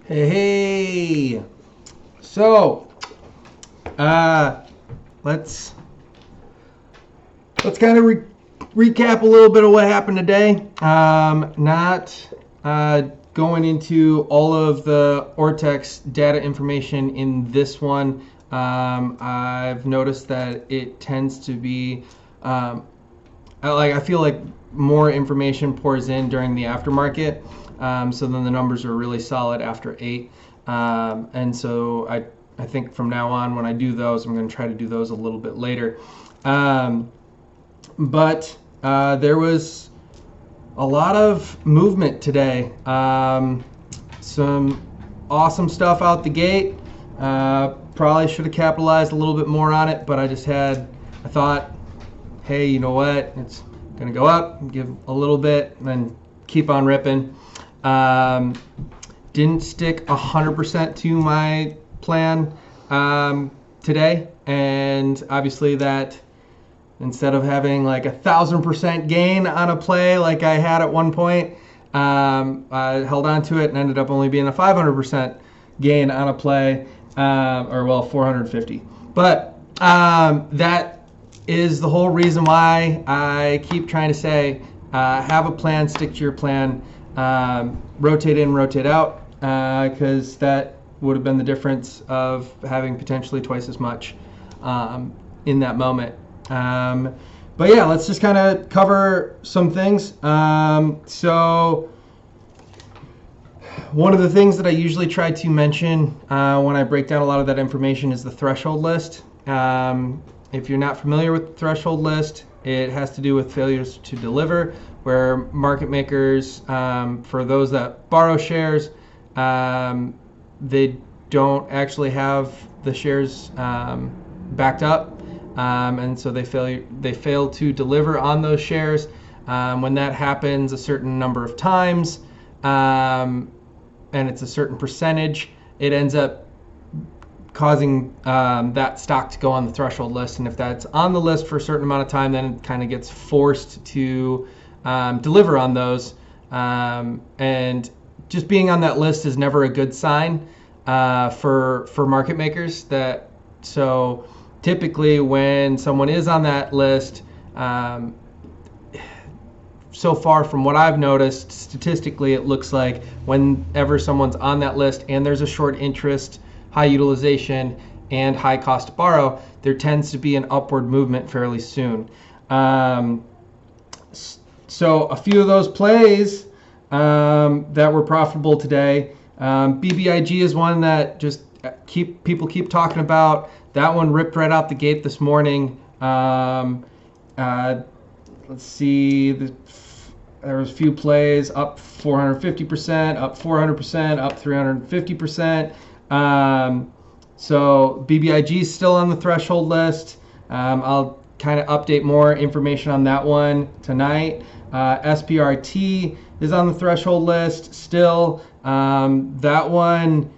Hey. So, let's kind of recap a little bit of what happened today. Not going into all of the Ortex data information in this one. I've noticed that it tends to be I feel like more information pours in during the aftermarket. So then the numbers are really solid after 8. And so I think from now on, when I do those, I'm going to try to do those a little bit later. But there was a lot of movement today. Some awesome stuff out the gate. Probably should have capitalized a little bit more on it, but I thought, hey, you know what? It's going to go up, give a little bit, and then keep on ripping. Didn't stick 100% to my plan today, and obviously that instead of having like 1,000% gain on a play like I had at one point, I held on to it and ended up only being a 500% gain on a play, 450. But that is the whole reason why I keep trying to say, have a plan, stick to your plan, rotate in, rotate out, because that would have been the difference of having potentially twice as much in that moment. But yeah, let's just kind of cover some things. So one of the things that I usually try to mention when I break down a lot of that information is the threshold list. If you're not familiar with the threshold list, it has to do with failures to deliver, where market makers, for those that borrow shares, they don't actually have the shares backed up, and so they fail to deliver on those shares. When that happens a certain number of times, and it's a certain percentage, it ends up causing that stock to go on the threshold list. And if that's on the list for a certain amount of time, then it kind of gets forced to deliver on those. And just being on that list is never a good sign for market makers. So typically when someone is on that list, so far from what I've noticed, statistically, it looks like whenever someone's on that list and there's a short interest, high utilization, and high cost to borrow, there tends to be an upward movement fairly soon. So a few of those plays that were profitable today, BBIG is one that just people keep talking about. That one ripped right out the gate this morning. Let's see, there was a few plays up 450%, up 400%, up 350%. So BBIG is still on the threshold list. I'll kind of update more information on that one tonight. SPRT is on the threshold list still. That one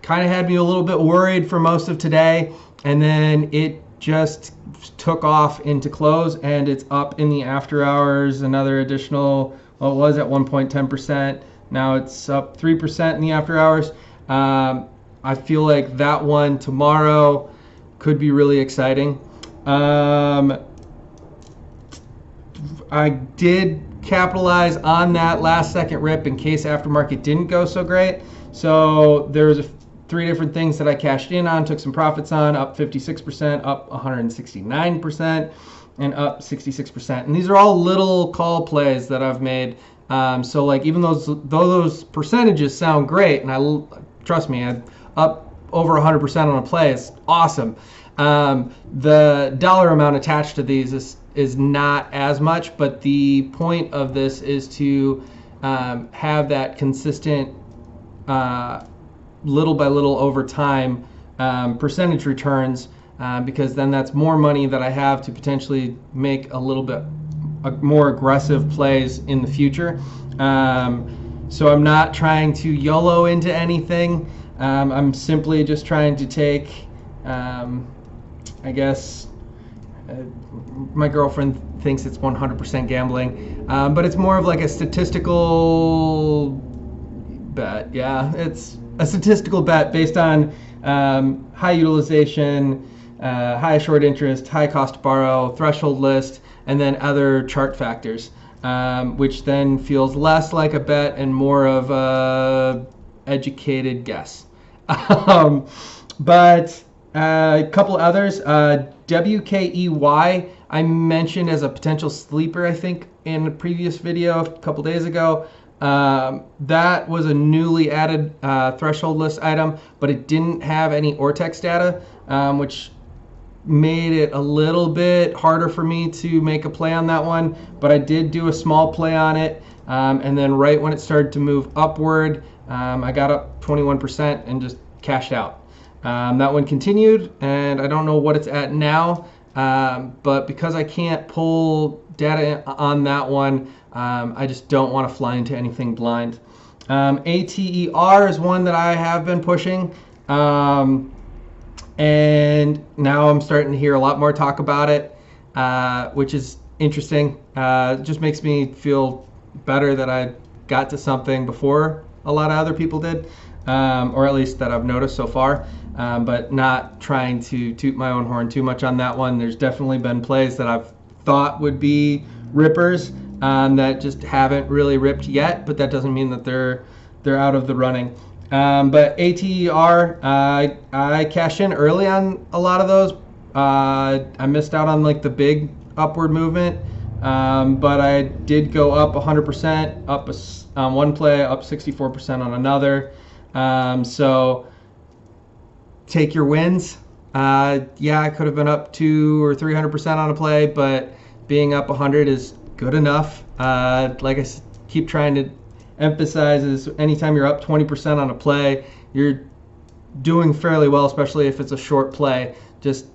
kind of had me a little bit worried for most of today, and then it just took off into close, and it's up in the after hours another additional, well, it was at 1.10%. Now it's up 3% in the after hours. I feel like that one tomorrow could be really exciting. I did capitalize on that last second rip in case aftermarket didn't go so great. So there's 3 different things that I cashed in on, took some profits on, up 56%, up 169%, and up 66%. And these are all little call plays that I've made. So like even though those percentages sound great, and trust me, I'm up over 100% on a play is awesome. The dollar amount attached to these is not as much, but the point of this is to have that consistent little by little over time percentage returns, because then that's more money that I have to potentially make a little bit more aggressive plays in the future. So I'm not trying to YOLO into anything. I'm simply just trying to take, I guess, my girlfriend thinks it's 100% gambling, but it's more of like a statistical bet. Yeah, it's a statistical bet based on high utilization, high short interest, high cost to borrow, threshold list, and then other chart factors, which then feels less like a bet and more of a educated guess. But a couple others, WKEY, I mentioned as a potential sleeper, I think, in a previous video a couple days ago. That was a newly added threshold list item, but it didn't have any Ortex data, which made it a little bit harder for me to make a play on that one. But I did do a small play on it, and then right when it started to move upward, I got up 21% and just cashed out. That one continued, and I don't know what it's at now, but because I can't pull data on that one, I just don't want to fly into anything blind. ATER is one that I have been pushing, and now I'm starting to hear a lot more talk about it, which is interesting. It just makes me feel better that I got to something before a lot of other people did, or at least that I've noticed so far. But not trying to toot my own horn too much on that one. There's definitely been plays that I've thought would be rippers that just haven't really ripped yet, but that doesn't mean that they're out of the running. But ATER, I cashed in early on a lot of those. I missed out on like the big upward movement, but I did go up 100%, up on one play, up 64% on another. So take your wins. Yeah, I could have been up 200 or 300% on a play, but being up 100 is good enough. Like I keep trying to emphasize, is anytime you're up 20% on a play, you're doing fairly well, especially if it's a short play. Just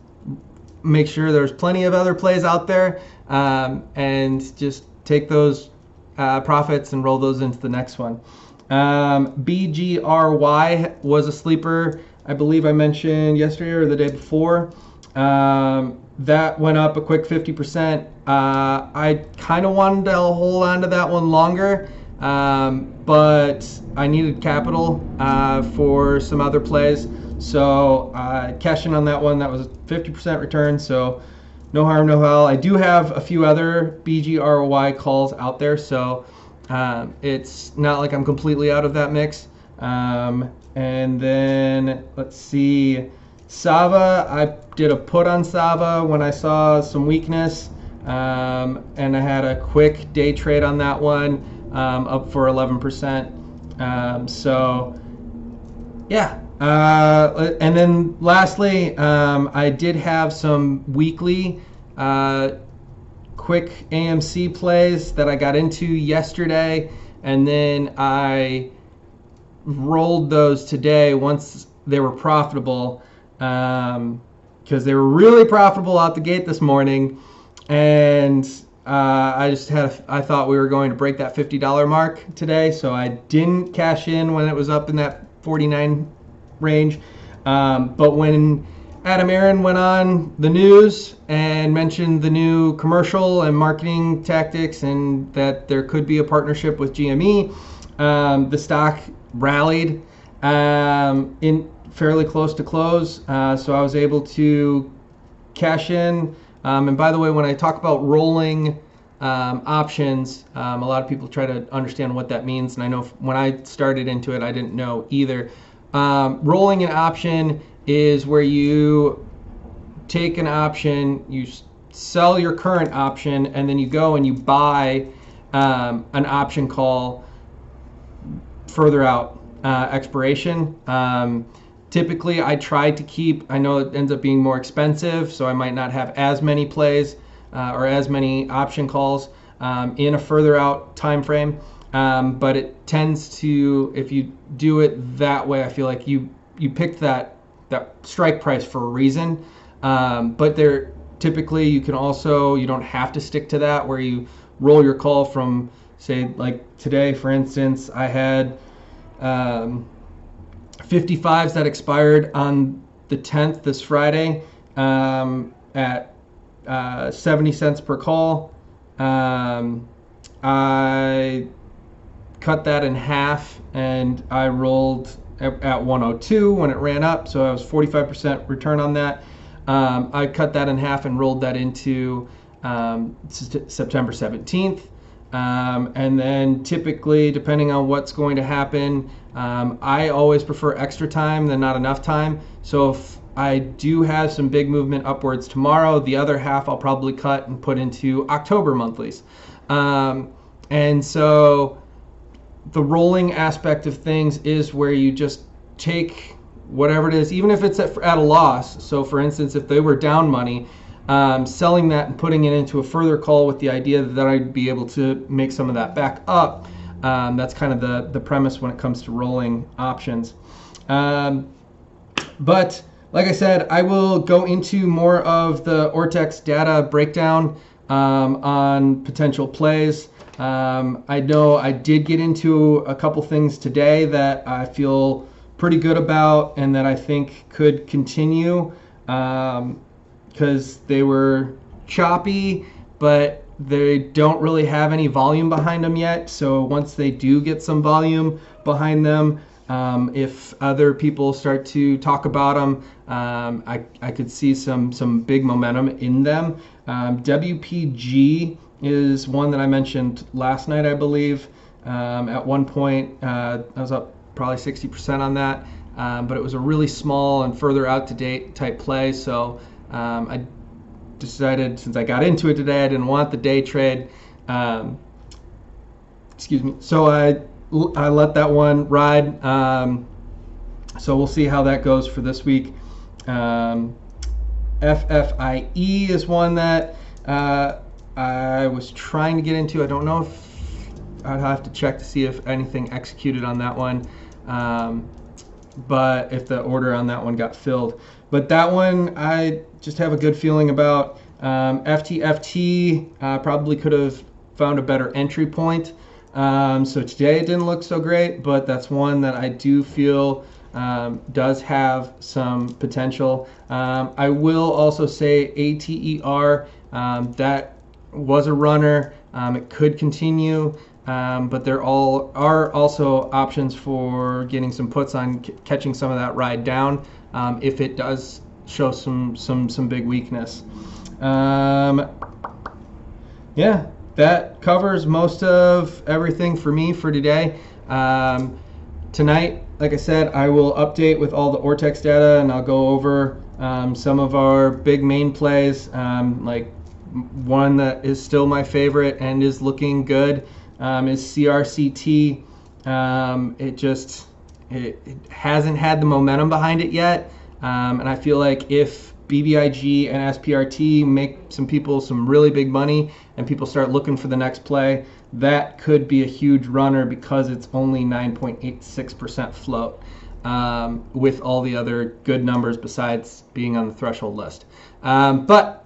make sure there's plenty of other plays out there, and just take those profits and roll those into the next one. BGRY was a sleeper, I believe I mentioned yesterday or the day before. That went up a quick 50%. I kind of wanted to hold on to that one longer, but I needed capital for some other plays. So I cashed in on that one. That was a 50% return, so no harm, no foul. I do have a few other BGRY calls out there, so it's not like I'm completely out of that mix. And then let's see, Sava, I did a put on Sava when I saw some weakness, and I had a quick day trade on that one, up for 11%. So yeah, and then lastly, I did have some weekly quick AMC plays that I got into yesterday, and then I rolled those today once they were profitable, because they were really profitable out the gate this morning, and I thought we were going to break that $50 mark today, so I didn't cash in when it was up in that 49 range. But when Adam Aaron went on the news and mentioned the new commercial and marketing tactics and that there could be a partnership with GME, the stock rallied in fairly close to close, so I was able to cash in. And by the way, when I talk about rolling options, a lot of people try to understand what that means, and I know when I started into it I didn't know either. Rolling an option is where you take an option, you sell your current option, and then you go and you buy an option call further out expiration. Typically I try to keep, I know it ends up being more expensive, so I might not have as many plays or as many option calls in a further out time frame, but it tends to, if you do it that way, I feel like you picked that strike price for a reason, but there typically you can also, you don't have to stick to that, where you roll your call from, say, like today for instance, I had 55s that expired on the 10th, this Friday, at 70 cents per call. I cut that in half, and I rolled at 102 when it ran up, so I was 45% return on that. I cut that in half and rolled that into September 17th. And then typically, depending on what's going to happen, I always prefer extra time than not enough time. So if I do have some big movement upwards tomorrow, the other half I'll probably cut and put into October monthlies. And so the rolling aspect of things is where you just take whatever it is, even if it's at a loss. So for instance, if they were down money, selling that and putting it into a further call with the idea that I'd be able to make some of that back up. That's kind of the premise when it comes to rolling options. But like I said, I will go into more of the Ortex data breakdown on potential plays. I know I did get into a couple things today that I feel pretty good about and that I think could continue, because they were choppy, but they don't really have any volume behind them yet. So once they do get some volume behind them, if other people start to talk about them, I could see some big momentum in them. WPG is one that I mentioned last night, I believe. At one point, I was up probably 60% on that, but it was a really small and further out to date type play. So I decided, since I got into it today, I didn't want the day trade. Excuse me. So I let that one ride. So we'll see how that goes for this week. FFIE is one that I was trying to get into. I don't know if I'd have to check to see if anything executed on that one, but if the order on that one got filled. But that one I just have a good feeling about. FTFT probably could have found a better entry point. So today it didn't look so great, but that's one that I do feel does have some potential. I will also say ATER, that was a runner. It could continue, but there are also options for getting some puts on catching some of that ride down if it does show some big weakness. Yeah, that covers most of everything for me for today. Tonight, like I said, I will update with all the Ortex data, and I'll go over some of our big main plays. Like one that is still my favorite and is looking good is CRCT. It hasn't had the momentum behind it yet, and I feel like if BBIG and SPRT make some people some really big money and people start looking for the next play, that could be a huge runner because it's only 9.86% float, with all the other good numbers besides being on the threshold list. But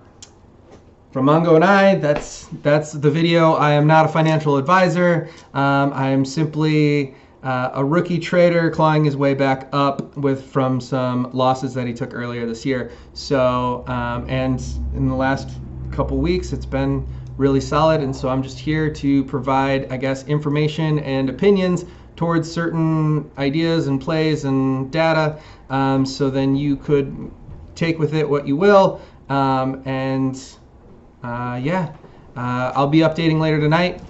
from Mongo and I, that's the video. I am not a financial advisor. I am simply a rookie trader clawing his way back up from some losses that he took earlier this year. So, and in the last couple weeks, it's been really solid. And so I'm just here to provide, I guess, information and opinions towards certain ideas and plays and data. So then you could take with it what you will. Yeah, I'll be updating later tonight.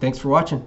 Thanks for watching.